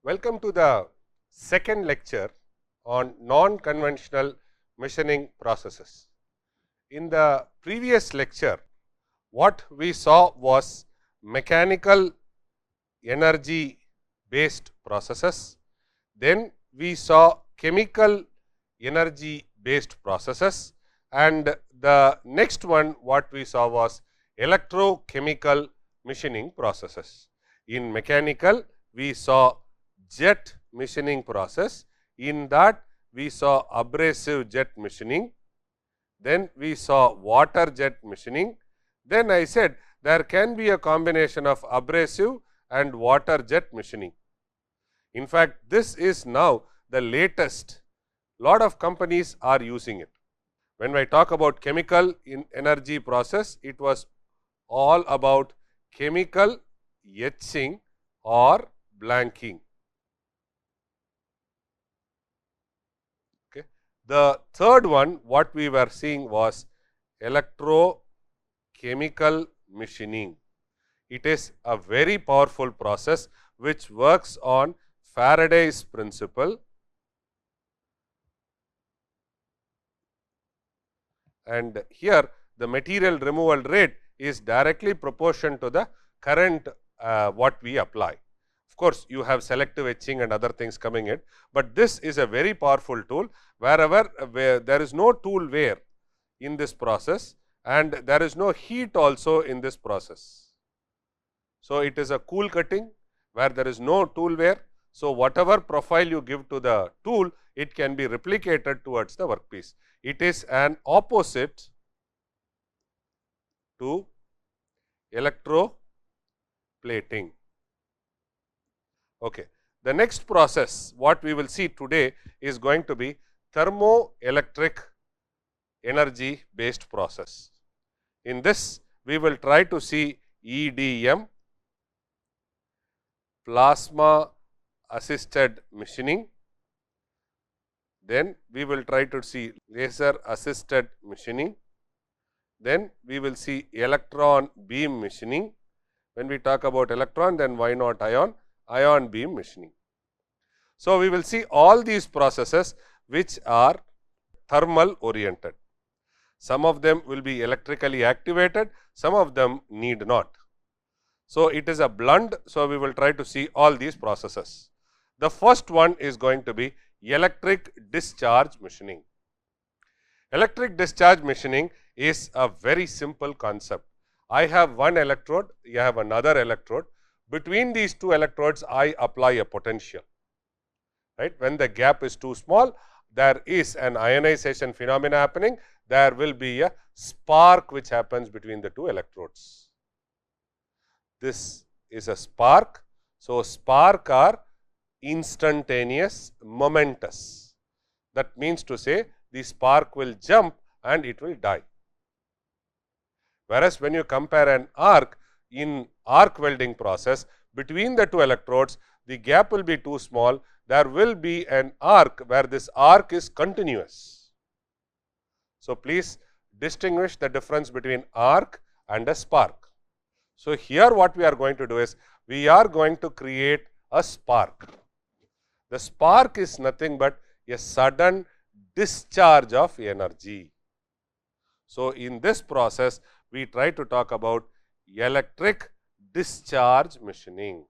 Welcome to the second lecture on non-conventional machining processes. In the previous lecture, what we saw was mechanical energy based processes. Then we saw chemical energy based processes, and the next one what we saw was electrochemical machining processes. In mechanical, we saw jet machining process. In that, we saw abrasive jet machining. Then we saw water jet machining. Then I said there can be a combination of abrasive and water jet machining. In fact, this is now the latest. Lot of companies are using it. When I talk about chemical energy process, it was all about chemical etching or blanking. Okay. The third one what we were seeing was electrochemical machining. It is a very powerful process which works on Faraday's principle, and here the material removal rate is directly proportional to the current what we apply. Of course, you have selective etching and other things coming in, but this is a very powerful tool where there is no tool wear in this process and there is no heat also in this process. So, it is a cool cutting where there is no tool wear. So, whatever profile you give to the tool, it can be replicated towards the workpiece. It is an opposite to electroplating. Okay. The next process what we will see today is going to be thermoelectric energy based process. In this, we will try to see EDM, plasma assisted machining. Then we will try to see laser assisted machining. Then we will see electron beam machining. When we talk about electron, then why not ion beam machining. So, we will see all these processes which are thermal oriented. Some of them will be electrically activated, some of them need not. So, it is a blend. So, we will try to see all these processes. The first one is going to be electric discharge machining. Electric discharge machining is a very simple concept. I have one electrode, you have another electrode. Between these two electrodes, I apply a potential. Right? When the gap is too small, there is an ionization phenomena happening. There will be a spark which happens between the two electrodes. This is a spark. So, spark are instantaneous, momentous. That means to say the spark will jump and it will die. Whereas, when you compare an arc, in arc welding process, between the two electrodes, the gap will be too small. There will be an arc where this arc is continuous. So, please distinguish the difference between arc and a spark. So, here what we are going to do is, we are going to create a spark. The spark is nothing but a sudden discharge of energy. So, in this process, we try to talk about electric discharge machining.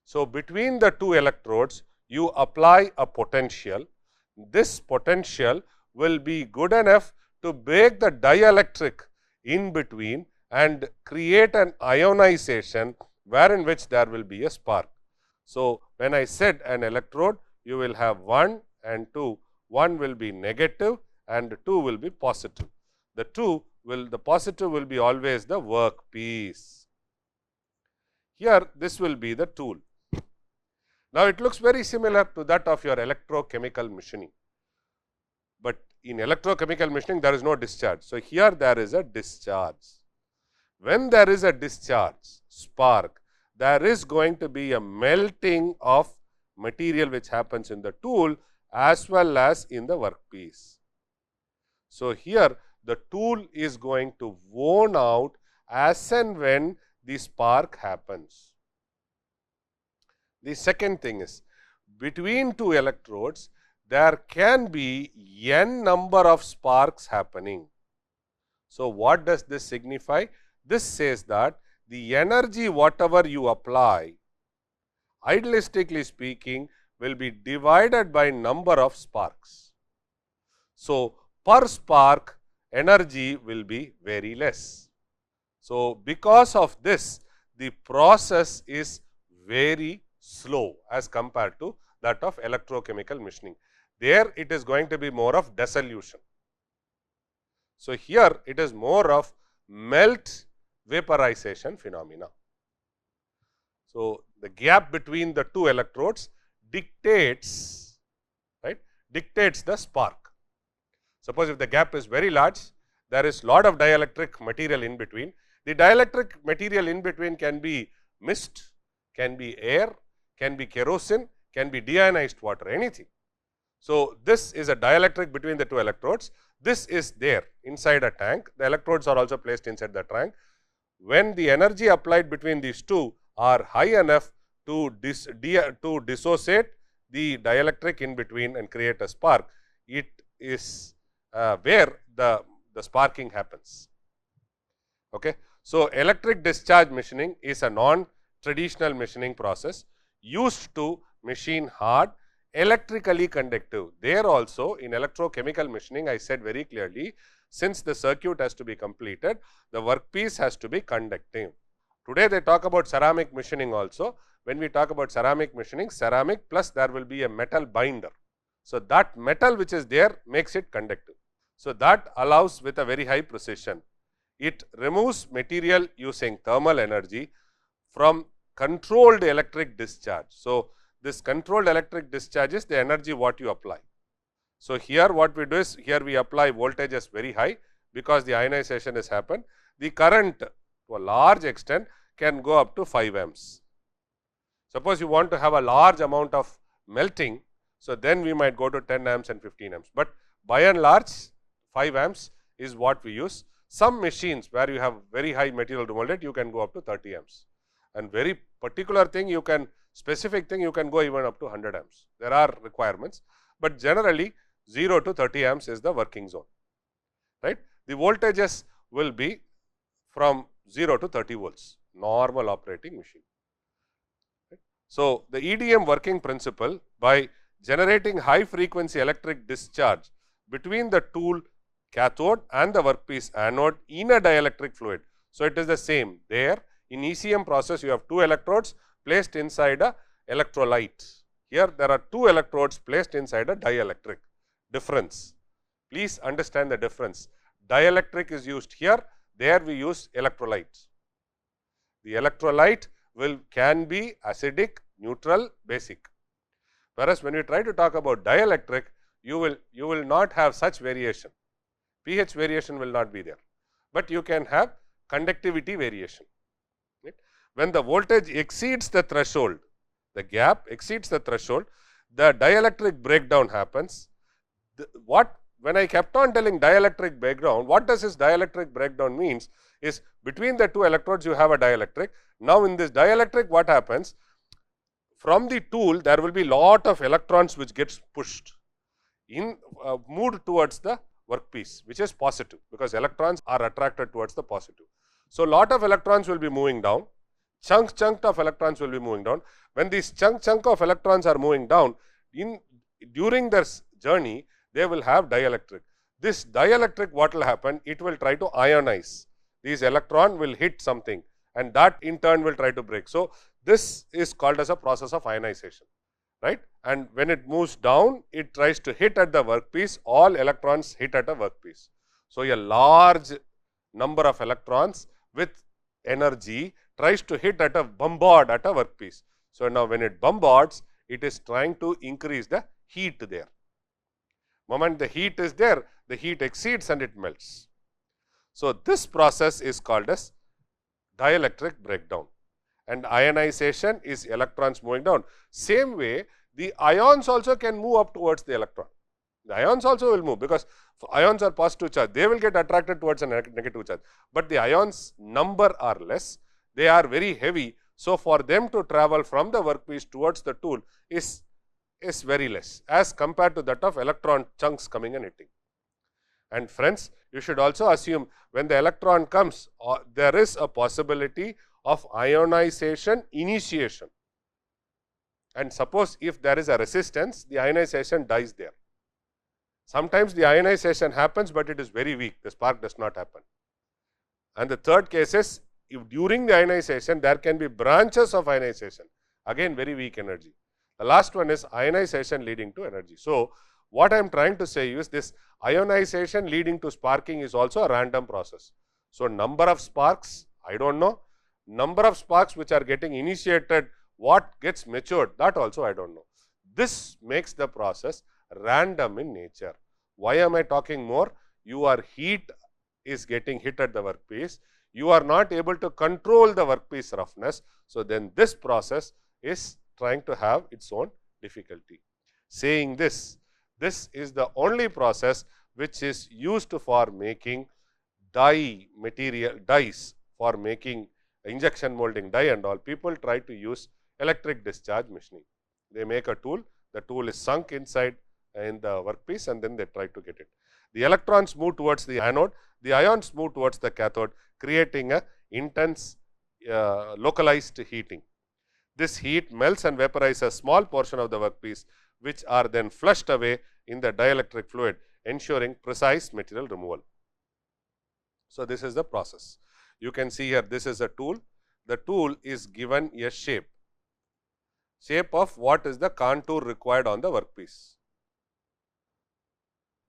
So, between the two electrodes, you apply a potential. This potential will be good enough to break the dielectric in between and create an ionization wherein which there will be a spark. So, when I said an electrode, you will have 1 and 2, 1 will be negative and 2 will be positive. The positive will be always the workpiece. Here this will be the tool. Now, it looks very similar to that of your electrochemical machining, but in electrochemical machining there is no discharge. So, here there is a discharge. When there is a discharge spark, there is going to be a melting of material which happens in the tool as well as in the workpiece. So, here the tool is going to worn out as and when the spark happens. The second thing is, between two electrodes, there can be n number of sparks happening. So, what does this signify? This says that the energy whatever you apply, idealistically speaking, will be divided by number of sparks. So, per spark energy will be very less. So, because of this, the process is very slow as compared to that of electrochemical machining. There it is going to be more of dissolution. So, here it is more of melt vaporization phenomena. So, the gap between the two electrodes dictates the spark. Suppose if the gap is very large, there is lot of dielectric material in between. The dielectric material in between can be mist, can be air, can be kerosene, can be deionized water, anything. So, this is a dielectric between the two electrodes. This is there inside a tank. The electrodes are also placed inside the tank. When the energy applied between these two are high enough to dissociate the dielectric in between and create a spark, it is where the sparking happens. Okay. So, electric discharge machining is a non-traditional machining process used to machine hard, electrically conductive. There also in electrochemical machining, I said very clearly, since the circuit has to be completed, the workpiece has to be conductive. Today they talk about ceramic machining also. When we talk about ceramic machining, ceramic plus there will be a metal binder. So, that metal which is there makes it conductive. So, that allows with a very high precision. It removes material using thermal energy from controlled electric discharge. So, this controlled electric discharge is the energy what you apply. So, here what we do is, here we apply voltages very high because the ionization has happened. The current to a large extent can go up to 5 amps. Suppose you want to have a large amount of melting, so then we might go to 10 amps and 15 amps, but by and large 5 amps is what we use. Some machines where you have very high material remolded, you can go up to 30 amps, and very particular thing you can, specific thing you can go even up to 100 amps. There are requirements, but generally 0 to 30 amps is the working zone, right. The voltages will be from 0 to 30 volts, normal operating machine. Right. So, the EDM working principle, by generating high frequency electric discharge between the tool cathode and the workpiece anode in a dielectric fluid. So, it is the same there. In ECM process, you have two electrodes placed inside a electrolyte. Here there are two electrodes placed inside a dielectric. Difference, please understand the difference. Dielectric is used here, there we use electrolyte. The electrolyte can be acidic, neutral, basic. Whereas, when we try to talk about dielectric, you will not have such variation. pH variation will not be there, but you can have conductivity variation. Right. When the voltage exceeds the threshold, the gap exceeds the threshold, the dielectric breakdown happens. When I kept on telling dielectric breakdown, what does this dielectric breakdown means is, between the two electrodes you have a dielectric. Now, in this dielectric what happens, from the tool there will be lot of electrons which gets pushed in, moved towards the workpiece, which is positive, because electrons are attracted towards the positive. So, lot of electrons will be moving down, chunk of electrons will be moving down. When these chunk of electrons are moving down, during their journey they will have dielectric. This dielectric, what will happen, it will try to ionize. These electron will hit something, and that in turn will try to break. So, this is called as a process of ionization, right. And when it moves down, it tries to hit at the workpiece, all electrons hit at a workpiece. So, a large number of electrons with energy tries to hit at a bombard at a workpiece. So, now when it bombards, it is trying to increase the heat there. Moment the heat is there, the heat exceeds and it melts. So, this process is called as dielectric breakdown, and ionization is electrons moving down. Same way, the ions also can move up towards the electron. The ions also will move, because ions are positive charge, they will get attracted towards a negative charge, but the ions number are less, they are very heavy. So, for them to travel from the workpiece towards the tool is very less as compared to that of electron chunks coming and hitting. And friends, you should also assume when the electron comes, there is a possibility of ionization initiation. And suppose if there is a resistance, the ionization dies there. Sometimes the ionization happens, but it is very weak, the spark does not happen. And the third case is, if during the ionization there can be branches of ionization, again very weak energy. The last one is ionization leading to energy. So, what I am trying to say is this ionization leading to sparking is also a random process. So, number of sparks I do not know, number of sparks which are getting initiated, what gets matured, that also I do not know. This makes the process random in nature. Why am I talking more? Your heat is getting hit at the workpiece. You are not able to control the workpiece roughness. So, then this process is trying to have its own difficulty. Saying this is the only process which is used for making dies for making injection molding die and all. People try to use electric discharge machining. They make a tool, the tool is sunk inside in the workpiece and then they try to get it. The electrons move towards the anode, the ions move towards the cathode, creating a intense localized heating. This heat melts and vaporizes a small portion of the workpiece, which are then flushed away in the dielectric fluid, ensuring precise material removal. So, this is the process. You can see here, this is a tool. The tool is given a shape of what is the contour required on the workpiece.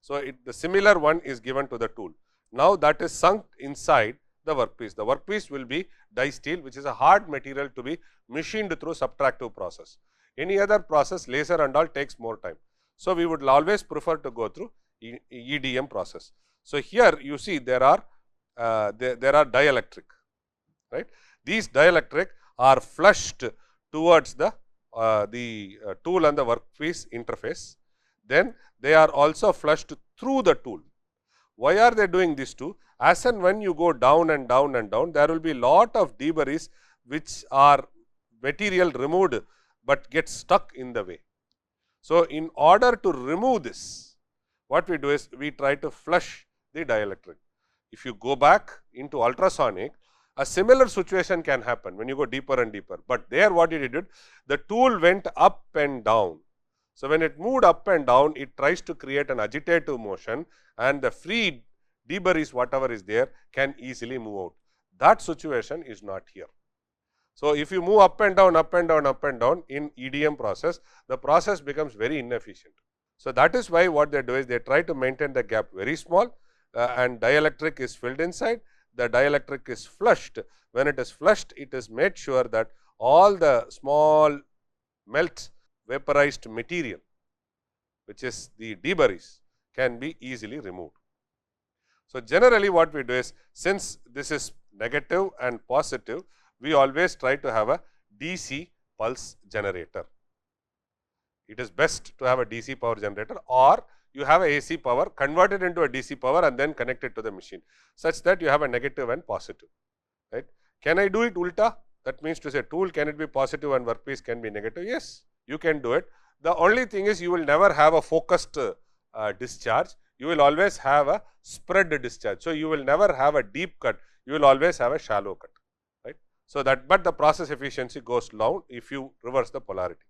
So, the similar one is given to the tool. Now, that is sunk inside the workpiece. The workpiece will be die steel, which is a hard material to be machined through subtractive process. Any other process, laser and all, takes more time. So, we would always prefer to go through EDM process. So, here you see there are dielectric, right. These dielectric are flushed towards the tool and the workpiece interface. Then they are also flushed through the tool. Why are they doing this too? As and when you go down and down and down, there will be lot of debris which are material removed, but get stuck in the way. So, in order to remove this, what we do is we try to flush the dielectric. If you go back into ultrasonic, a similar situation can happen when you go deeper and deeper, but there what it did, the tool went up and down. So, when it moved up and down, it tries to create an agitative motion and the free debris whatever is there can easily move out. That situation is not here. So, if you move up and down, up and down, up and down in EDM process, the process becomes very inefficient. So, that is why what they do is they try to maintain the gap very small and dielectric is filled inside, the dielectric is flushed. When it is flushed, it is made sure that all the small melt vaporized material, which is the debris, can be easily removed. So, generally what we do is, since this is negative and positive, we always try to have a DC pulse generator. It is best to have a DC power generator, or you have a AC power, convert it into a DC power and then connect it to the machine, such that you have a negative and positive, right. Can I do it ulta? That means to say tool, can it be positive and workpiece can be negative? Yes, you can do it. The only thing is, you will never have a focused discharge, you will always have a spread discharge. So, you will never have a deep cut, you will always have a shallow cut, right. So, that but the process efficiency goes down if you reverse the polarity.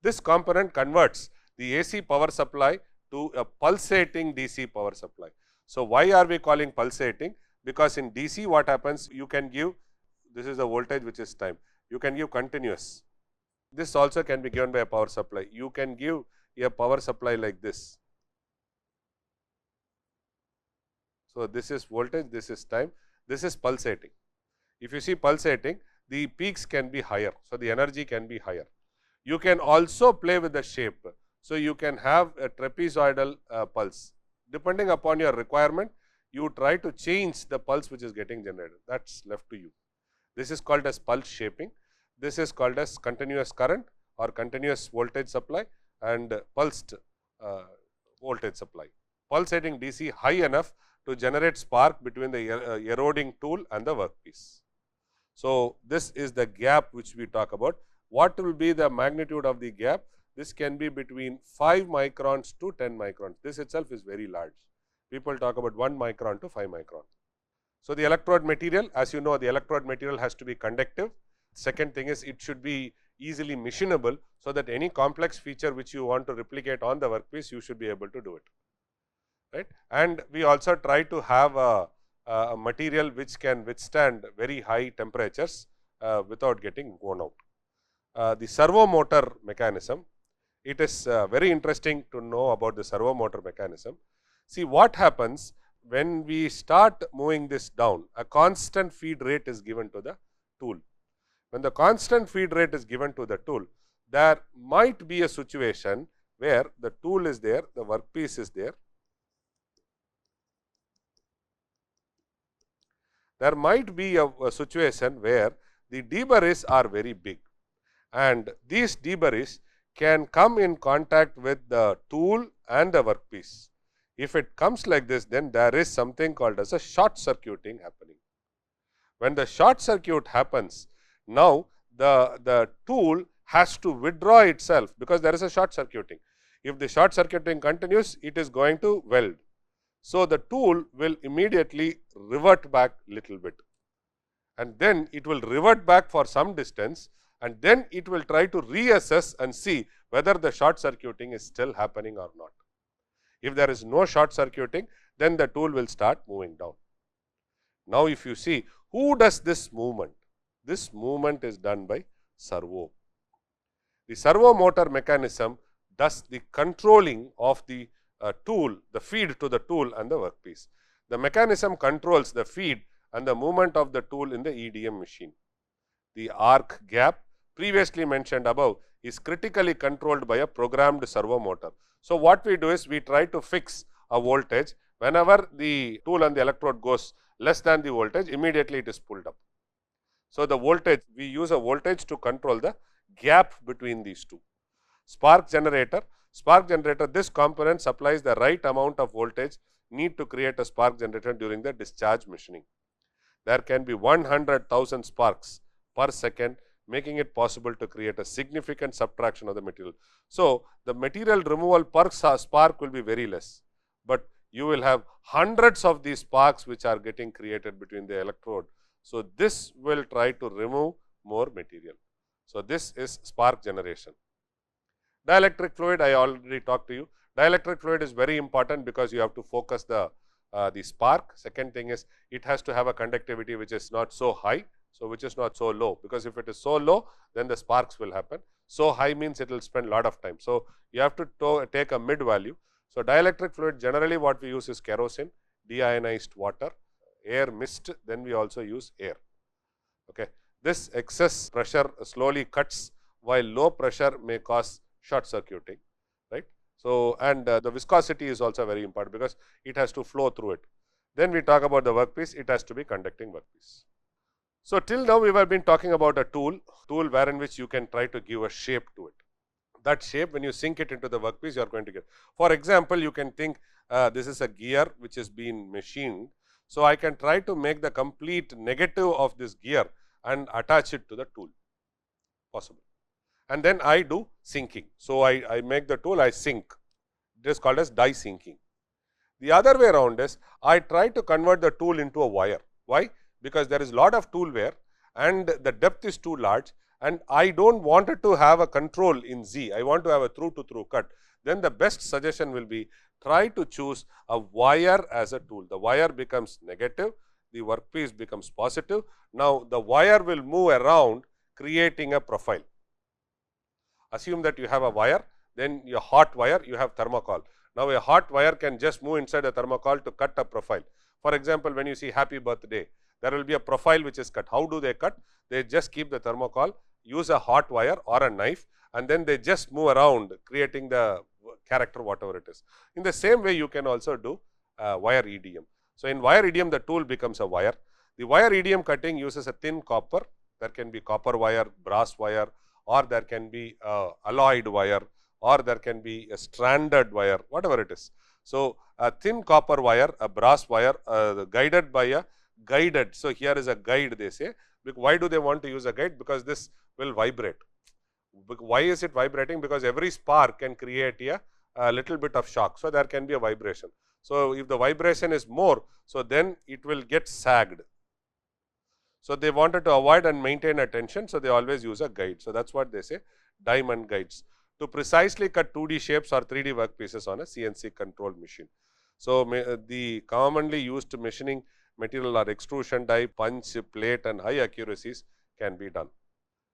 This component converts the AC power supply to a pulsating DC power supply. So, why are we calling pulsating? Because in DC what happens, you can give, this is the voltage which is time, you can give continuous. This also can be given by a power supply. You can give a power supply like this. So, this is voltage, this is time, this is pulsating. If you see pulsating, the peaks can be higher. So, the energy can be higher. You can also play with the shape. So, you can have a trapezoidal pulse. Depending upon your requirement, you try to change the pulse which is getting generated. That is left to you. This is called as pulse shaping. This is called as continuous current or continuous voltage supply and pulsed voltage supply. Pulsating DC high enough to generate spark between the eroding tool and the workpiece. So, this is the gap which we talk about. What will be the magnitude of the gap? This can be between 5 microns to 10 microns. This itself is very large. People talk about 1 micron to 5 micron. So, the electrode material, as you know, the electrode material has to be conductive. Second thing is it should be easily machinable, so that any complex feature which you want to replicate on the workpiece, you should be able to do it, right. And we also try to have a material which can withstand very high temperatures without getting worn out. The servo motor mechanism, it is very interesting to know about the servo motor mechanism. See what happens when we start moving this down, a constant feed rate is given to the tool. When the constant feed rate is given to the tool, there might be a situation where the tool is there, the workpiece is there. There might be a situation where the debris are very big, and these debris can come in contact with the tool and the workpiece. If it comes like this, then there is something called as a short circuiting happening. When the short circuit happens, now the tool has to withdraw itself, because there is a short circuiting. If the short circuiting continues, it is going to weld. So, the tool will immediately revert back little bit, and then it will revert back for some distance, and then it will try to reassess and see whether the short circuiting is still happening or not. If there is no short circuiting, then the tool will start moving down. Now, if you see who does this movement, this movement is done by servo. The servo motor mechanism does the controlling of the tool, the feed to the tool and the workpiece. The mechanism controls the feed and the movement of the tool in the EDM machine. The arc gap previously mentioned above is critically controlled by a programmed servo motor. So, what we do is we try to fix a voltage. Whenever the tool and the electrode goes less than the voltage, immediately it is pulled up. So, the voltage, we use a voltage to control the gap between these two. Spark generator, this component supplies the right amount of voltage need to create a spark generator during the discharge machining. There can be 100,000 sparks per second, making it possible to create a significant subtraction of the material. So, the material removal per spark will be very less, but you will have hundreds of these sparks which are getting created between the electrode. So, this will try to remove more material. So, this is spark generation. Dielectric fluid, I already talked to you. Dielectric fluid is very important because you have to focus the spark. Second thing is it has to have a conductivity which is not so high, so which is not so low, because if it is so low, then the sparks will happen. So high means it will spend a lot of time. So, you have to take a mid value. So, dielectric fluid generally what we use is kerosene, deionized water, air mist, then we also use air. Okay. This excess pressure slowly cuts, while low pressure may cause short circuiting, right. So, and the viscosity is also very important because it has to flow through it. Then we talk about the workpiece, it has to be conducting workpiece. So, till now we have been talking about a tool wherein which you can try to give a shape to it. That shape, when you sink it into the workpiece, you are going to get. For example, you can think this is a gear which is being machined. So, I can try to make the complete negative of this gear and attach it to the tool, possible. And then I do sinking. So, I make the tool, I sink. It is called as die sinking. The other way around is I try to convert the tool into a wire. Why? Because there is a lot of tool wear and the depth is too large, and I do not want it to have a control in Z. I want to have a through to through cut. Then the best suggestion will be try to choose a wire as a tool. The wire becomes negative, the workpiece becomes positive. Now, the wire will move around creating a profile. Assume that you have a wire, then your hot wire, you have thermocol. Now, a hot wire can just move inside a thermocol to cut a profile. For example, when you see happy birthday, there will be a profile which is cut. How do they cut? They just keep the thermocol, use a hot wire or a knife, and then they just move around creating the character whatever it is. In the same way, you can also do wire EDM. So, in wire EDM, the tool becomes a wire. The wire EDM cutting uses a thin copper. There can be copper wire, brass wire, or there can be alloyed wire, or there can be a stranded wire, whatever it is. So, a thin copper wire, a brass wire guided by a guided. So, here is a guide they say. Why do they want to use a guide? Because this will vibrate. Why is it vibrating? Because every spark can create a little bit of shock. So, there can be a vibration. So, if the vibration is more, so then it will get sagged. So, they wanted to avoid and maintain a tension. So, they always use a guide. So, that is what they say, diamond guides to precisely cut 2D shapes or 3D workpieces on a CNC controlled machine. So, the commonly used machining material are extrusion die, punch, plate and high accuracies can be done.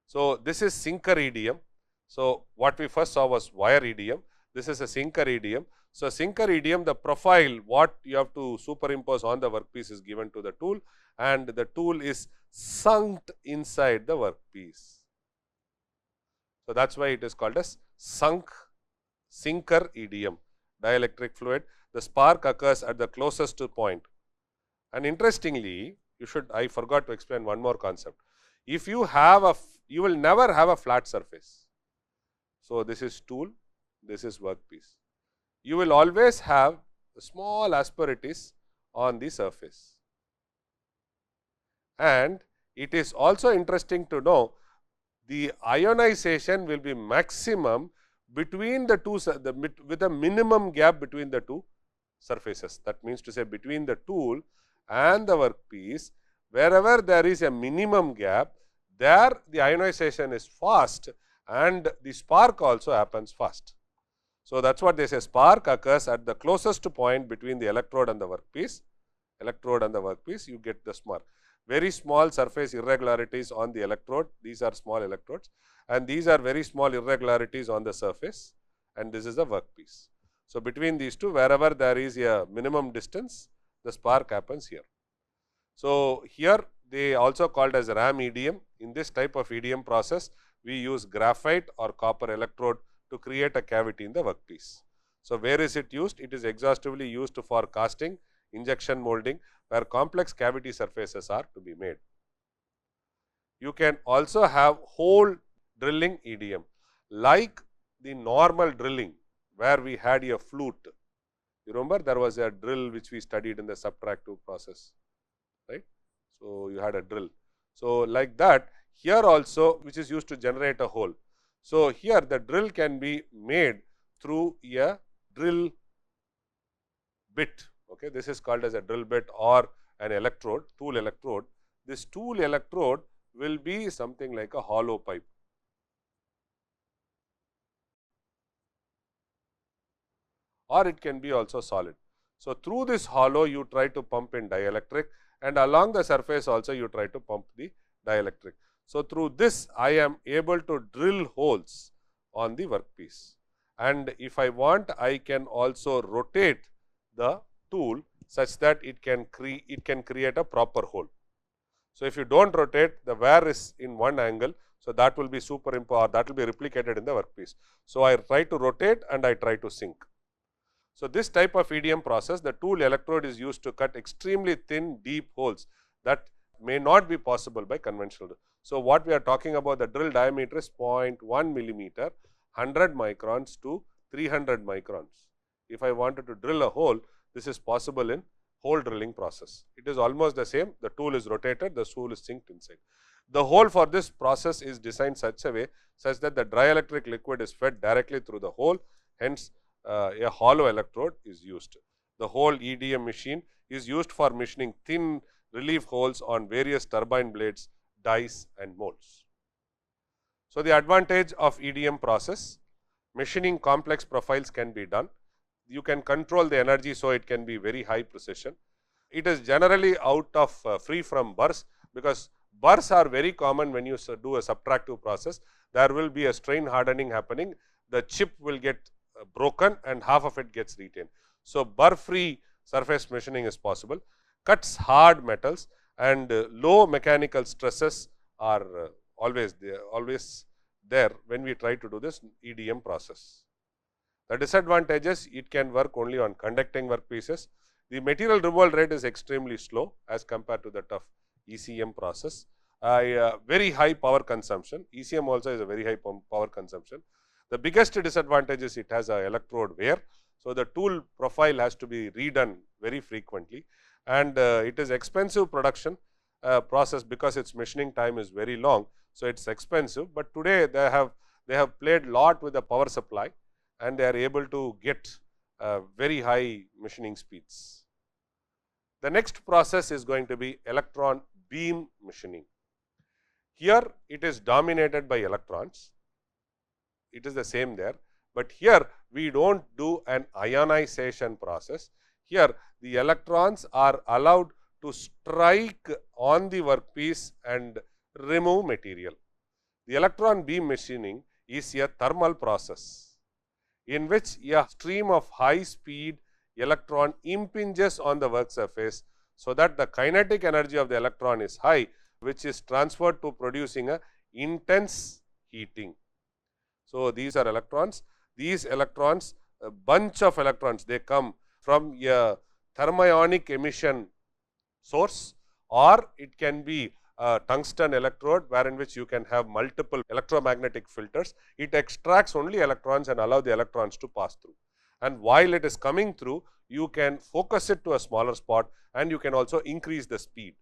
So, this is sinker EDM. So, what we first saw was wire EDM. This is a sinker EDM. So, sinker EDM, the profile what you have to superimpose on the workpiece is given to the tool, and the tool is sunk inside the workpiece. So, that is why it is called as sinker EDM, dielectric fluid. The spark occurs at the closest point. And interestingly, I forgot to explain one more concept. If you have you will never have a flat surface. So, this is tool, this is workpiece. You will always have small asperities on the surface. And it is also interesting to know the ionization will be maximum between the two, with a minimum gap between the two surfaces. That means to say, between the tool and the workpiece, wherever there is a minimum gap, there the ionization is fast and the spark also happens fast. So, that is what they say, spark occurs at the closest point between the electrode and the workpiece. You get the spark. Very small surface irregularities on the electrode, these are small electrodes, and these are very small irregularities on the surface, and this is the workpiece. So, between these two, wherever there is a minimum distance, the spark happens here. So, here they also called as RAM EDM. In this type of EDM process, we use graphite or copper electrode to create a cavity in the workpiece. So, where is it used? It is exhaustively used for casting, injection molding, where complex cavity surfaces are to be made. You can also have hole drilling EDM, like the normal drilling where we had a flute. You remember there was a drill which we studied in the subtractive process, right? So, you had a drill. So, like that, here also, which is used to generate a hole. So, here the drill can be made through a drill bit. Okay, this is called as a drill bit or an electrode, tool electrode. This tool electrode will be something like a hollow pipe. Or it can be also solid. So, through this hollow you try to pump in dielectric, and along the surface also you try to pump the dielectric. So, through this I am able to drill holes on the workpiece, and if I want, I can also rotate the tool such that it can create a proper hole. So, if you do not rotate, the wear is in one angle. So, that will be superimposed, or that will be replicated in the workpiece. So, I try to rotate and I try to sink. So, this type of EDM process, the tool electrode is used to cut extremely thin deep holes that may not be possible by conventional. So, what we are talking about, the drill diameter is 0.1 millimeter, 100 microns to 300 microns. If I wanted to drill a hole, this is possible in hole drilling process. It is almost the same. The tool is rotated, the tool is sinked inside. The hole for this process is designed such a way such that the dielectric liquid is fed directly through the hole. Hence, a hollow electrode is used. The whole EDM machine is used for machining thin relief holes on various turbine blades, dies and molds. So, the advantage of EDM process, machining complex profiles can be done. You can control the energy, so it can be very high precision. It is generally out of free from burrs, because burrs are very common when you do a subtractive process. There will be a strain hardening happening, the chip will get broken and half of it gets retained. So, burr free surface machining is possible, cuts hard metals, and low mechanical stresses are always there when we try to do this EDM process. The disadvantages, it can work only on conducting workpieces. The material revolve rate is extremely slow as compared to that of ECM process. Very high power consumption. ECM also is a very high power consumption. The biggest disadvantage is it has a electrode wear. So, the tool profile has to be redone very frequently. and it is expensive production process because its machining time is very long. So, it is expensive, but today they have played lot with the power supply and they are able to get very high machining speeds. The next process is going to be electron beam machining. Here it is dominated by electrons, it is the same there, but here we do not do an ionization process. Here the electrons are allowed to strike on the workpiece and remove material. The electron beam machining is a thermal process in which a stream of high speed electron impinges on the work surface, so that the kinetic energy of the electron is high, which is transferred to producing a intense heating. So, these are electrons. These electrons, a bunch of electrons, they come from a thermionic emission source, or it can be a tungsten electrode, wherein which you can have multiple electromagnetic filters. It extracts only electrons and allow the electrons to pass through. And while it is coming through, you can focus it to a smaller spot and you can also increase the speed.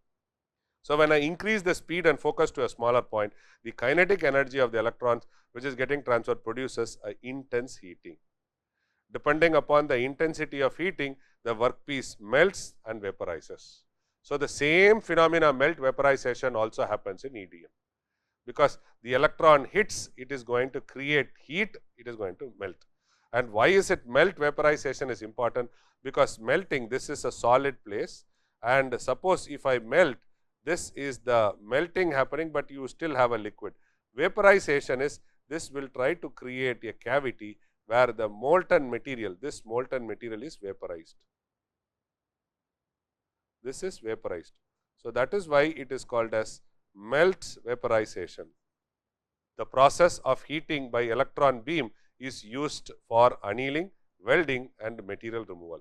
So, when I increase the speed and focus to a smaller point, the kinetic energy of the electrons which is getting transferred produces a intense heating. Depending upon the intensity of heating, the workpiece melts and vaporizes. So, the same phenomena, melt vaporization, also happens in EDM, because the electron hits, it is going to create heat, it is going to melt. And why is it melt vaporization is important? Because melting, this is a solid place, and suppose if I melt, this is the melting happening, but you still have a liquid. Vaporization is, this will try to create a cavity where the molten material, this molten material is vaporized. This is vaporized. So, that is why it is called as melt vaporization. The process of heating by electron beam is used for annealing, welding and material removal.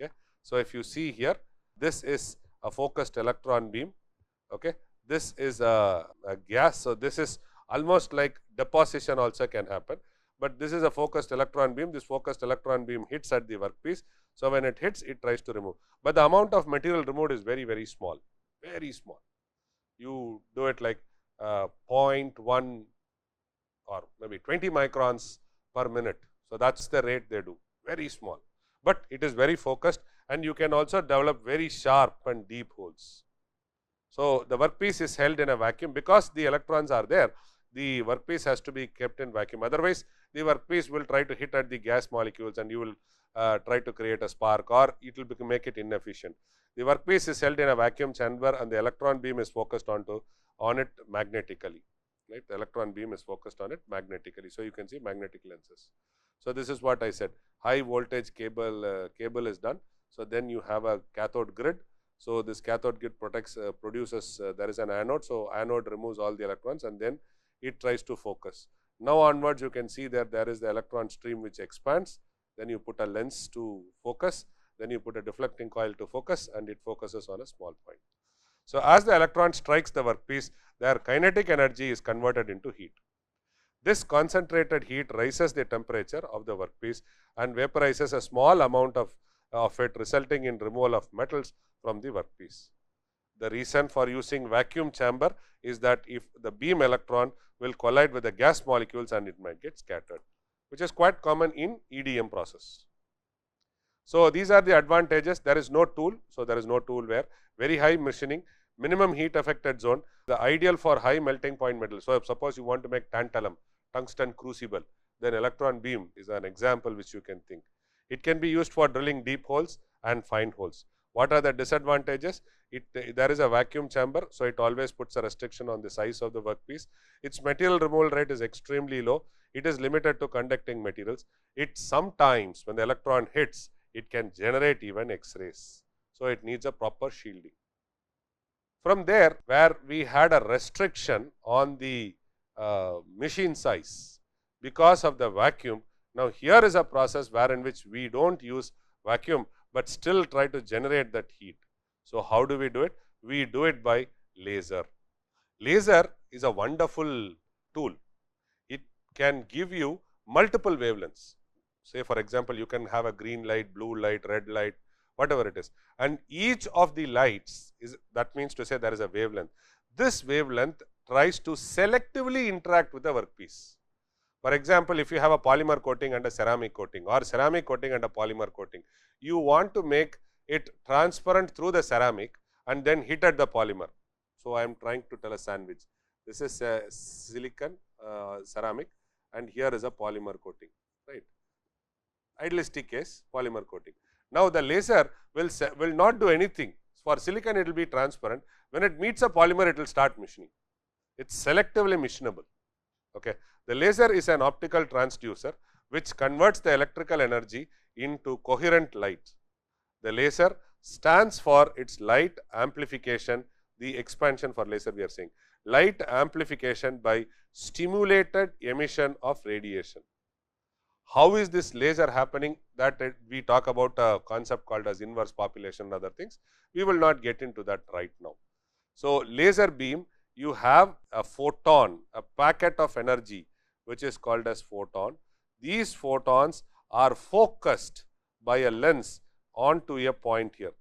Okay. So, if you see here, this is a focused electron beam. Okay. This is a gas. So, this is almost like deposition also can happen, but this is a focused electron beam. This focused electron beam hits at the workpiece. So, when it hits, it tries to remove, but the amount of material removed is very, very small, very small. You do it like 0.1 or maybe 20 microns per minute. So, that is the rate they do, very small, but it is very focused, and you can also develop very sharp and deep holes. So, the workpiece is held in a vacuum because the electrons are there. The workpiece has to be kept in vacuum, otherwise the workpiece will try to hit at the gas molecules and you will try to create a spark, or it will make it inefficient. The workpiece is held in a vacuum chamber and the electron beam is focused on it magnetically, right. The electron beam is focused on it magnetically. So, you can see magnetic lenses. So, this is what I said, high voltage cable is done. So, then you have a cathode grid. So, this cathode grid produces there is an anode. So, anode removes all the electrons and then it tries to focus. Now, onwards you can see that there is the electron stream which expands, then you put a lens to focus, then you put a deflecting coil to focus and it focuses on a small point. So, as the electron strikes the workpiece, their kinetic energy is converted into heat. This concentrated heat raises the temperature of the workpiece and vaporizes a small amount of it, resulting in removal of metals from the workpiece. The reason for using vacuum chamber is that if the beam electron will collide with the gas molecules and it might get scattered, which is quite common in EDM process. So, these are the advantages. There is no tool. So, there is no tool where very high machining, minimum heat affected zone, the ideal for high melting point metal. So, if suppose you want to make tantalum, tungsten crucible, then electron beam is an example which you can think. It can be used for drilling deep holes and fine holes. What are the disadvantages? There is a vacuum chamber, so it always puts a restriction on the size of the workpiece. Its material removal rate is extremely low. It is limited to conducting materials. It sometimes, when the electron hits, it can generate even X-rays. So, it needs a proper shielding. From there, where we had a restriction on the machine size because of the vacuum, now here is a process where in which we do not use vacuum, but still try to generate that heat. So, how do we do it? We do it by laser. Laser is a wonderful tool. It can give you multiple wavelengths. Say for example, you can have a green light, blue light, red light, whatever it is. And each of the lights is, that means to say there is a wavelength. This wavelength tries to selectively interact with the workpiece. For example, if you have a polymer coating and a ceramic coating, or ceramic coating and a polymer coating, you want to make it transparent through the ceramic and then hit at the polymer. So, I am trying to tell a sandwich. This is a silicon ceramic, and here is a polymer coating, right. Idealistic case, polymer coating. Now, the laser will not do anything. For silicon, it will be transparent. When it meets a polymer, it will start machining. It is selectively machinable. Okay. The laser is an optical transducer which converts the electrical energy into coherent light. The laser stands for its light amplification, the expansion for laser we are saying, light amplification by stimulated emission of radiation. How is this laser happening? That we talk about a concept called as inverse population and other things. We will not get into that right now. So, laser beam, you have a photon, a packet of energy which is called as photon. These photons are focused by a lens onto a point here.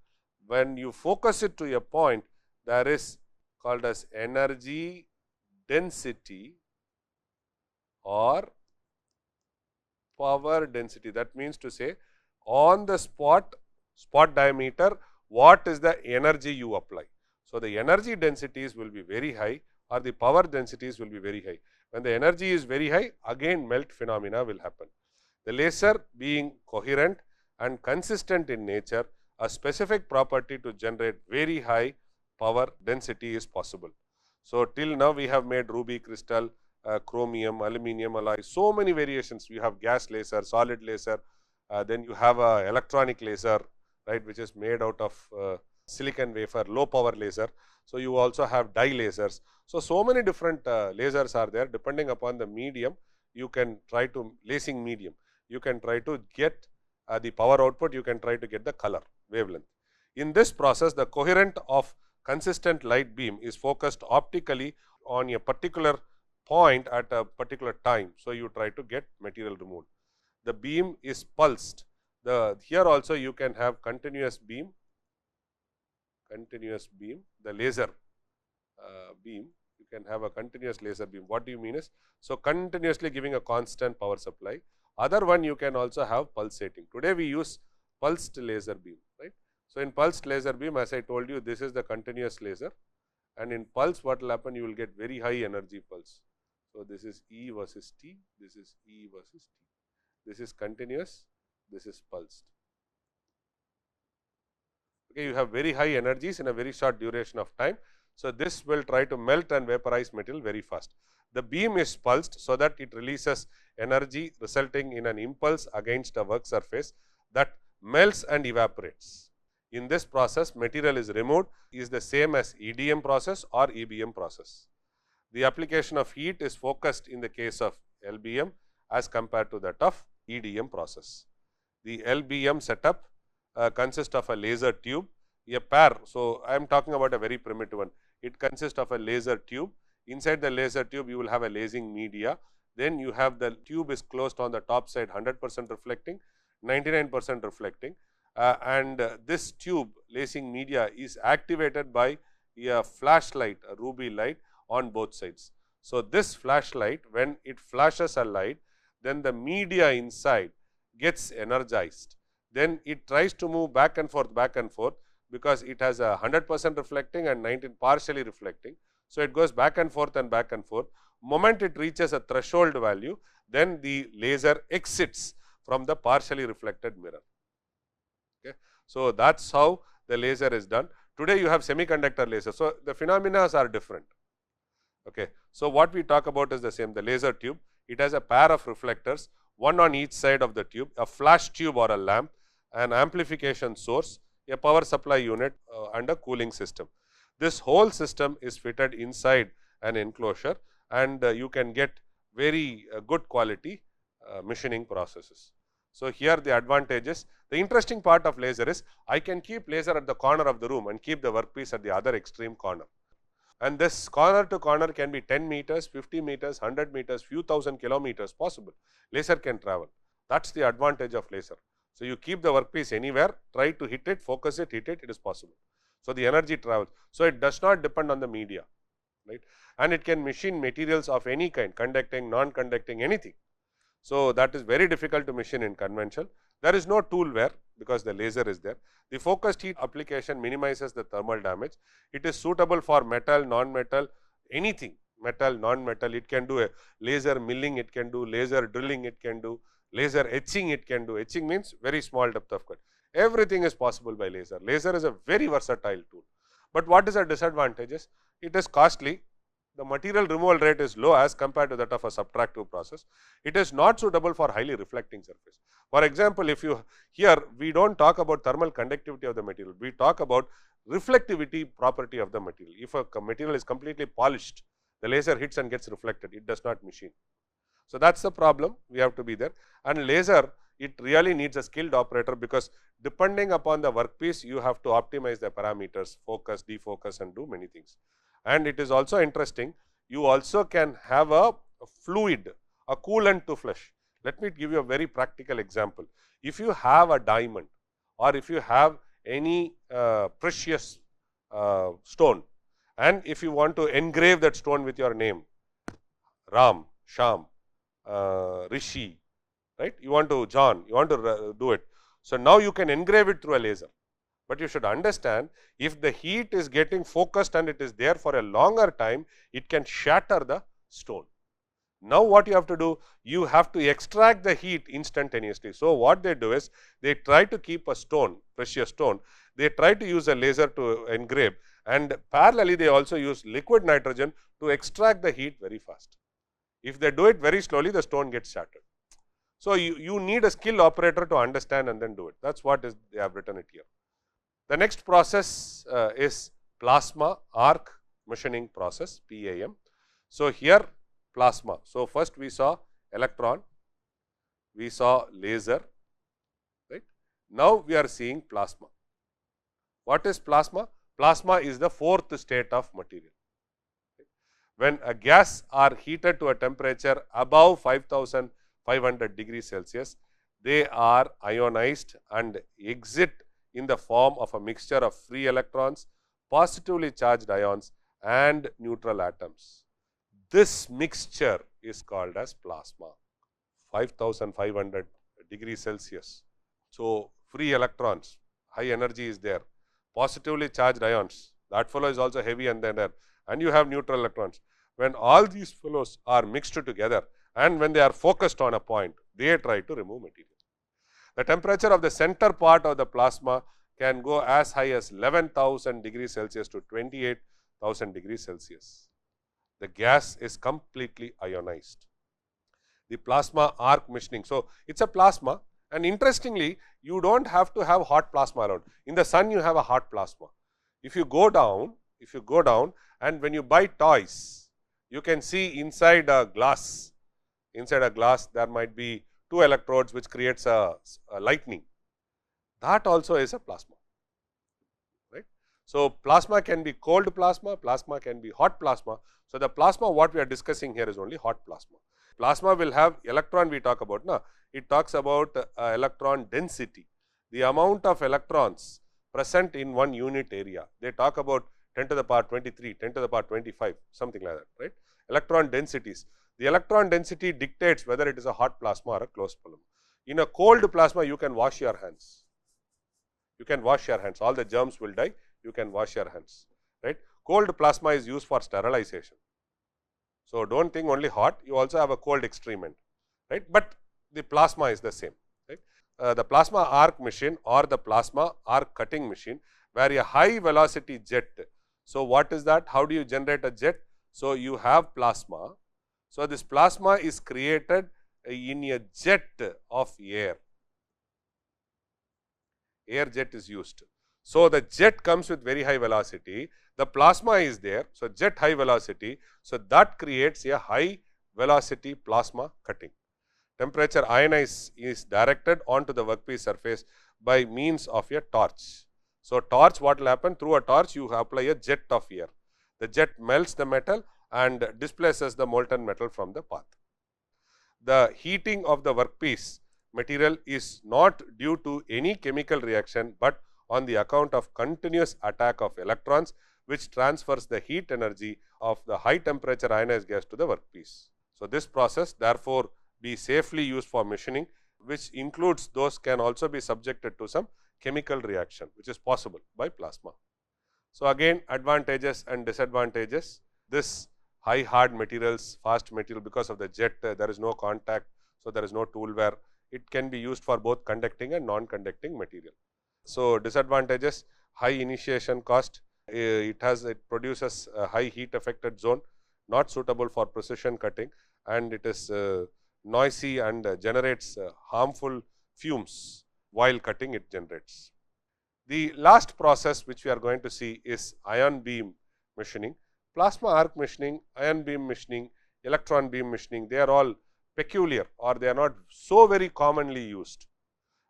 When you focus it to a point, there is called as energy density or power density. That means to say, on the spot diameter, what is the energy you apply. So, the energy densities will be very high, or the power densities will be very high. When the energy is very high, again melt phenomena will happen. The laser being coherent and consistent in nature, a specific property to generate very high power density is possible. So, till now we have made ruby crystal, chromium, aluminum alloy, so many variations. You have gas laser, solid laser, then you have a electronic laser, right, which is made out of silicon wafer, low power laser. So, you also have dye lasers. So many different lasers are there. Depending upon the medium, you can try to lasing medium, you can try to get the power output, you can try to get the color wavelength. In this process, the coherent of consistent light beam is focused optically on a particular point at a particular time. So, you try to get material removed. The beam is pulsed. Here also you can have continuous beam, the laser beam, you can have a continuous laser beam. What do you mean is, so continuously giving a constant power supply. Other one, you can also have pulsating. Today we use pulsed laser beam, right. So, in pulsed laser beam, as I told you, this is the continuous laser, and in pulse what will happen, you will get very high energy pulse. So, this is E versus T, this is E versus T, this is continuous, this is pulsed. Okay, you have very high energies in a very short duration of time. So, this will try to melt and vaporize material very fast. The beam is pulsed, so that it releases energy resulting in an impulse against a work surface that melts and evaporates. In this process, material is removed, is the same as EDM process or EBM process. The application of heat is focused in the case of LBM as compared to that of EDM process. The LBM setup consists of a laser tube, a pair. So, I am talking about a very primitive one. It consists of a laser tube. Inside the laser tube, you will have a lasing media. Then you have the tube is closed on the top side, 100% reflecting, 99% reflecting, and this tube lasing media is activated by a flashlight, a ruby light on both sides. So, this flashlight, when it flashes a light, then the media inside gets energized. Then it tries to move back and forth, because it has a 100% reflecting and 19 partially reflecting. So, it goes back and forth and back and forth. Moment it reaches a threshold value, then the laser exits from the partially reflected mirror. Okay. So, that is how the laser is done. Today, you have semiconductor laser. So, the phenomena are different. Okay. So, what we talk about is the same, the laser tube. It has a pair of reflectors, one on each side of the tube, a flash tube or a lamp, an amplification source, a power supply unit and a cooling system. This whole system is fitted inside an enclosure, and you can get very good quality machining processes. So, here the advantages, the interesting part of laser is I can keep laser at the corner of the room and keep the workpiece at the other extreme corner. And this corner to corner can be 10 meters, 50 meters, 100 meters, few thousand kilometers possible. Laser can travel. That is the advantage of laser. So, you keep the workpiece anywhere, try to hit it, focus it, hit it, it is possible. So, the energy travels. So, it does not depend on the media, right, and it can machine materials of any kind, conducting, non-conducting, anything. So, that is very difficult to machine in conventional. There is no tool wear because the laser is there. The focused heat application minimizes the thermal damage. It is suitable for metal, non-metal, anything, metal, non-metal. It can do a laser milling, it can do laser drilling, it can do laser etching, it can do. Etching means very small depth of cut. Everything is possible by laser. Laser is a very versatile tool. But what is the disadvantages? It is costly. The material removal rate is low as compared to that of a subtractive process. It is not suitable for highly reflecting surface. For example, if you here we do not talk about thermal conductivity of the material, we talk about reflectivity property of the material. If a material is completely polished, the laser hits and gets reflected, it does not machine. So, that is the problem, we have to be there, and laser, it really needs a skilled operator, because depending upon the workpiece you have to optimize the parameters, focus, defocus and do many things. And it is also interesting, you also can have a fluid, a coolant to flush. Let me give you a very practical example. If you have a diamond or if you have any precious stone, and if you want to engrave that stone with your name, Ram, Sham, Rishi, right, you want to John, you want to do it. So, now you can engrave it through a laser, but you should understand, if the heat is getting focused and it is there for a longer time, it can shatter the stone. Now, what you have to do? You have to extract the heat instantaneously. So, what they do is, they try to keep a stone, precious stone, they try to use a laser to engrave, and parallelly they also use liquid nitrogen to extract the heat very fast. If they do it very slowly, the stone gets shattered. So, you need a skilled operator to understand and then do it. That is what is they have written it here. The next process is plasma arc machining process, PAM. So, here plasma. So, first we saw electron, we saw laser, right. Now, we are seeing plasma. What is plasma? Plasma is the fourth state of material. When a gas are heated to a temperature above 5500 degrees Celsius, they are ionized and exit in the form of a mixture of free electrons, positively charged ions and neutral atoms. This mixture is called as plasma, 5500 degrees Celsius. So, free electrons, high energy is there, positively charged ions, that fellow is also heavy and then there, and you have neutral electrons. When all these fellows are mixed together and when they are focused on a point, they try to remove material. The temperature of the center part of the plasma can go as high as 11,000 degrees Celsius to 28,000 degrees Celsius. The gas is completely ionized. The plasma arc machining. So, it is a plasma, and interestingly, you do not have to have hot plasma around. In the sun, you have a hot plasma. If you go down and when you buy toys, you can see inside a glass there might be two electrodes which creates a lightning. That also is a plasma, right. So, plasma can be cold plasma, plasma can be hot plasma. So, the plasma what we are discussing here is only hot plasma. Plasma will have electron, we talk about, na? It talks about electron density, the amount of electrons present in one unit area. They talk about 10 to the power 23, 10 to the power 25, something like that, right. Electron densities. The electron density dictates whether it is a hot plasma or a closed plasma. In a cold plasma, you can wash your hands. You can wash your hands. All the germs will die. You can wash your hands, right. Cold plasma is used for sterilization. So, do not think only hot. You also have a cold extreme end, right. But the plasma is the same, right. The plasma arc machine or the plasma arc cutting machine, where a high velocity jet. So, what is that? How do you generate a jet? So, you have plasma. So, this plasma is created in a jet of air. Air jet is used. So, the jet comes with very high velocity. The plasma is there. So, jet high velocity. So, that creates a high velocity plasma cutting. Temperature ionize is directed onto the workpiece surface by means of a torch. So, torch, what will happen? Through a torch you apply a jet of air. The jet melts the metal and displaces the molten metal from the path. The heating of the workpiece material is not due to any chemical reaction, but on the account of continuous attack of electrons, which transfers the heat energy of the high temperature ionized gas to the workpiece. So, this process therefore be safely used for machining, which includes those can also be subjected to some chemical reaction, which is possible by plasma. So, again advantages and disadvantages. This high hard materials, fast material, because of the jet there is no contact. So, there is no tool wear. It can be used for both conducting and non-conducting material. So, disadvantages: high initiation cost, it produces a high heat affected zone, not suitable for precision cutting, and it is noisy and generates harmful fumes while cutting it generates. The last process which we are going to see is ion beam machining. Plasma arc machining, ion beam machining, electron beam machining, they are all peculiar, or they are not so very commonly used.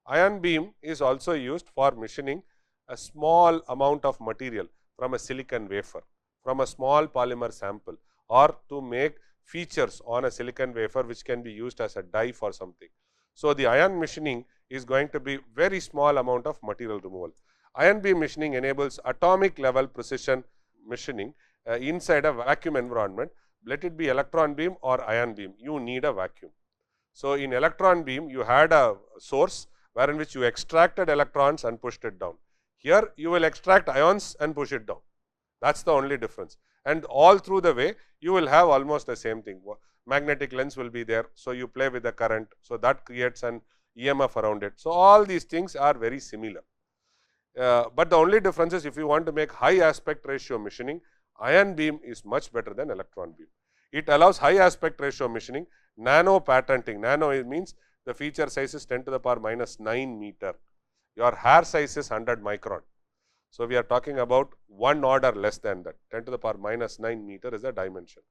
Ion beam is also used for machining a small amount of material from a silicon wafer, from a small polymer sample, or to make features on a silicon wafer which can be used as a die for something. So, the ion machining is going to be very small amount of material removal. Ion beam machining enables atomic level precision machining inside a vacuum environment. Let it be electron beam or ion beam, you need a vacuum. So, in electron beam you had a source wherein which you extracted electrons and pushed it down. Here you will extract ions and push it down. That is the only difference, and all through the way you will have almost the same thing. Magnetic lens will be there, so you play with the current, so that creates an EMF around it. So, all these things are very similar. But the only difference is, if you want to make high aspect ratio machining, ion beam is much better than electron beam. It allows high aspect ratio machining, nano patenting. Nano means the feature size is 10 to the power minus 9 meter. Your hair size is 100 micron. So, we are talking about one order less than that. 10 to the power minus 9 meter is the dimension.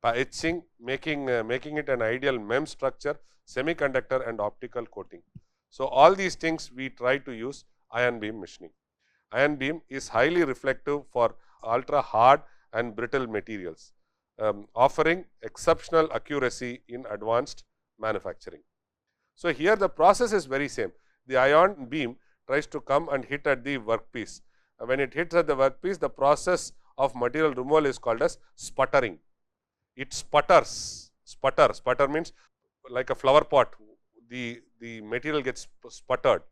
By etching, making it an ideal MEMS structure, semiconductor and optical coating. So, all these things we try to use ion beam machining. Ion beam is highly reflective for ultra hard and brittle materials, offering exceptional accuracy in advanced manufacturing. So, here the process is very same. The ion beam tries to come and hit at the workpiece. When it hits at the workpiece, the process of material removal is called as sputtering. It sputters. Sputter means like a flower pot, the material gets sputtered.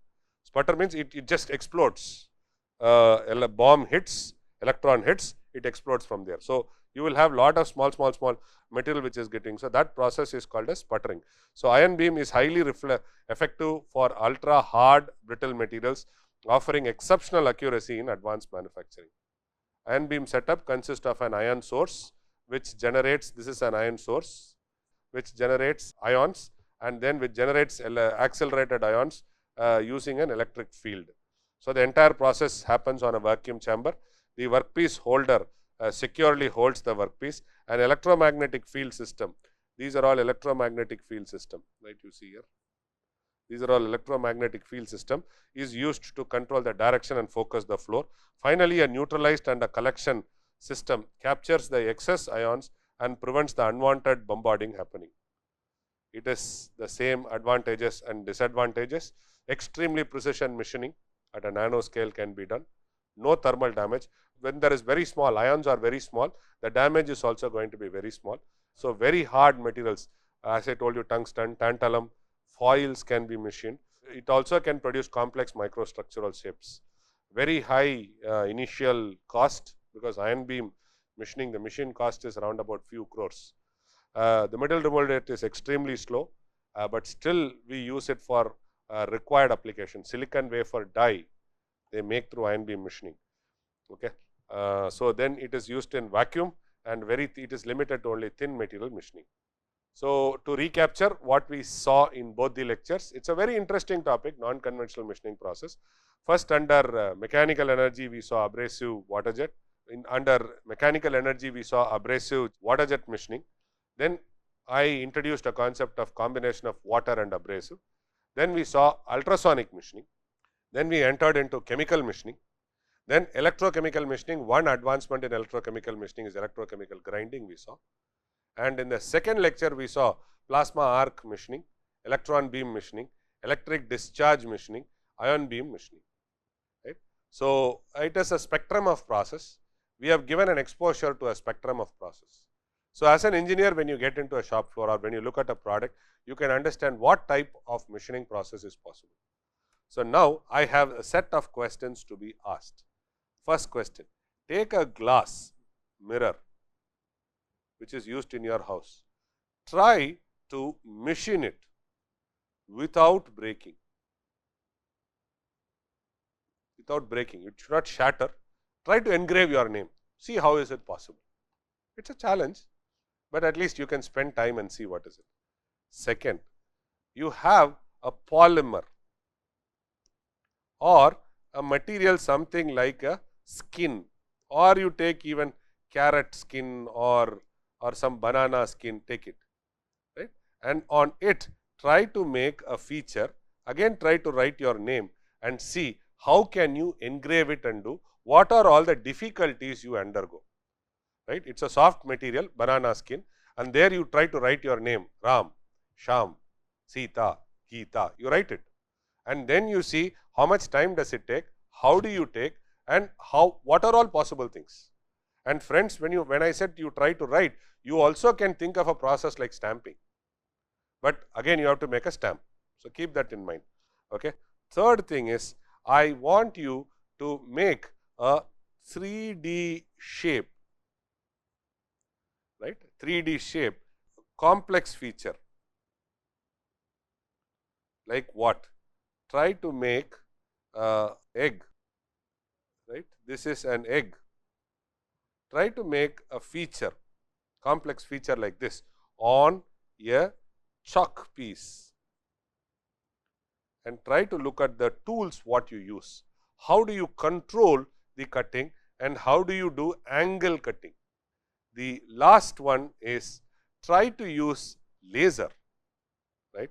Sputter means it just explodes. A bomb hits, electron hits, it explodes from there. So, you will have lot of small material which is getting. So, that process is called as sputtering. So, ion beam is highly effective for ultra hard brittle materials, offering exceptional accuracy in advanced manufacturing. Ion beam setup consists of an ion source which generates, this is an ion source which generates ions, and then which generates accelerated ions using an electric field. So, the entire process happens on a vacuum chamber. The workpiece holder securely holds the workpiece. An electromagnetic field system, these are all electromagnetic field system, right, you see here. These are all electromagnetic field system is used to control the direction and focus the flow. Finally, a neutralized and a collection system captures the excess ions and prevents the unwanted bombarding happening. It is the same advantages and disadvantages. Extremely precision machining at a nano scale can be done. No thermal damage. When there is very small, ions are very small, the damage is also going to be very small. So, very hard materials, as I told you, tungsten, tantalum, foils can be machined. It also can produce complex microstructural shapes. Very high initial cost, because ion beam machining, the machine cost is around about few crores. The material removal rate is extremely slow, but still we use it for required application. Silicon wafer die they make through ion beam machining. Okay. So, then it is used in vacuum, and it is limited to only thin material machining. So, to recapture what we saw in both the lectures, it is a very interesting topic, non-conventional machining process. First, under mechanical energy we saw abrasive water jet. Under mechanical energy we saw abrasive water jet machining. Then I introduced a concept of combination of water and abrasive. Then we saw ultrasonic machining. Then we entered into chemical machining. Then electrochemical machining. One advancement in electrochemical machining is electrochemical grinding we saw. And in the second lecture we saw plasma arc machining, electron beam machining, electric discharge machining, ion beam machining, right. So, it is a spectrum of process. We have given an exposure to a spectrum of process. So, as an engineer, when you get into a shop floor or when you look at a product, you can understand what type of machining process is possible. So, now I have a set of questions to be asked. First question, take a glass mirror which is used in your house. Try to machine it without breaking. Without breaking, it should not shatter. Try to engrave your name. See how is it possible. It is a challenge, but at least you can spend time and see what is it. Second, you have a polymer or a material something like a skin, or you take even carrot skin or some banana skin, take it, right, and on it try to make a feature. Again, try to write your name and see how can you engrave it and do what are all the difficulties you undergo, right. It is a soft material, banana skin, and there you try to write your name, Ram, Sham, Sita, Geeta, you write it, and then you see how much time does it take, how do you take, and what are all possible things. And friends, when I said you try to write, you also can think of a process like stamping, but again you have to make a stamp. So, keep that in mind. Okay. Third thing is, I want you to make a 3D shape, right, 3D shape, complex feature, like what? Try to make egg, right, this is an egg. Try to make a feature, complex feature like this on a chalk piece, and try to look at the tools what you use. How do you control the cutting and how do you do angle cutting? The last one is try to use laser, right.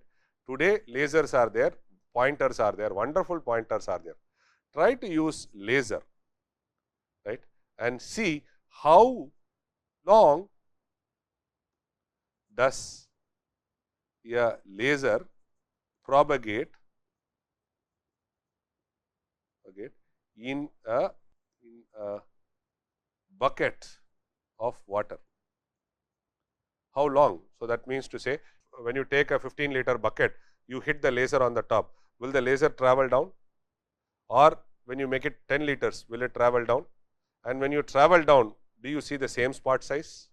Today lasers are there, pointers are there, wonderful pointers are there. Try to use laser, right, and see how long does a laser propagate in a bucket of water. How long? So, that means to say, when you take a 15-liter bucket, you hit the laser on the top, will the laser travel down? Or when you make it 10 liters, will it travel down? And when you travel down, do you see the same spot size?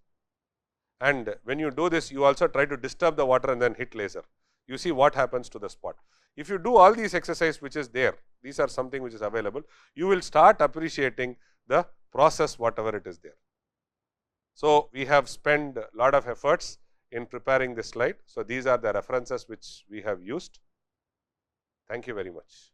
And when you do this, you also try to disturb the water and then hit laser. You see what happens to the spot. If you do all these exercises which is there, these are something which is available, you will start appreciating the process whatever it is there. So, we have spent a lot of efforts in preparing this slide. So, these are the references which we have used. Thank you very much.